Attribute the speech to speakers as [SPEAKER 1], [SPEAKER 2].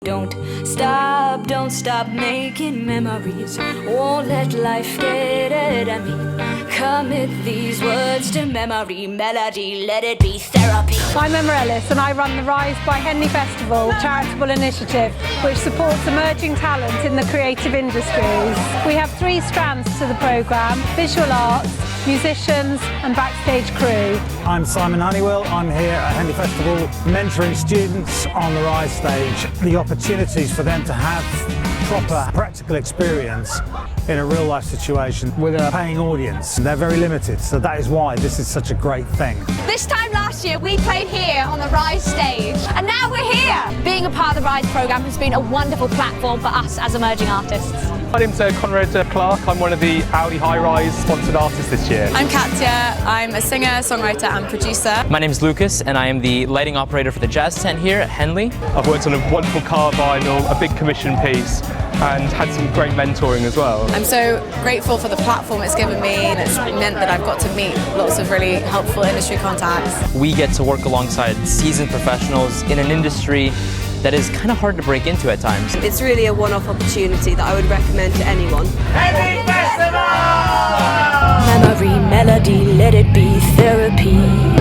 [SPEAKER 1] Don't stop making memories. Won't let life get at me. Commit these words to memory. Melody, let it be therapy.
[SPEAKER 2] I'm Emma Ellis and I run the Rise by Henley Festival charitable initiative which supports emerging talent in the creative industries. We have 3 strands to the programme: visual arts, musicians and backstage crew.
[SPEAKER 3] I'm Simon Honeywell. I'm here at Henley Festival mentoring students on the Rise stage. The opportunities for them to have proper practical experience in a real life situation with a paying audience. They're very limited, so that is why this is such a great thing.
[SPEAKER 4] This time last year we played here on the Rise stage and now we're here. Being a part of the Rise programme has been a wonderful platform for us as emerging artists.
[SPEAKER 5] My name's Conrad Clark. I'm one of the Audi High Rise sponsored artists this year.
[SPEAKER 6] I'm Katya. I'm a singer, songwriter and producer.
[SPEAKER 7] My name's Lucas and I am the lighting operator for the jazz tent here at Henley.
[SPEAKER 5] I've worked on a wonderful car vinyl, a big commission piece, and had some great mentoring as well.
[SPEAKER 6] I'm so grateful for the platform it's given me, and it's meant that I've got to meet lots of really helpful industry contacts.
[SPEAKER 7] We get to work alongside seasoned professionals in an industry that is kind of hard to break into at times.
[SPEAKER 8] It's really a one-off opportunity that I would recommend to anyone.
[SPEAKER 9] Henley Festival!
[SPEAKER 1] Memory, melody, let it be therapy.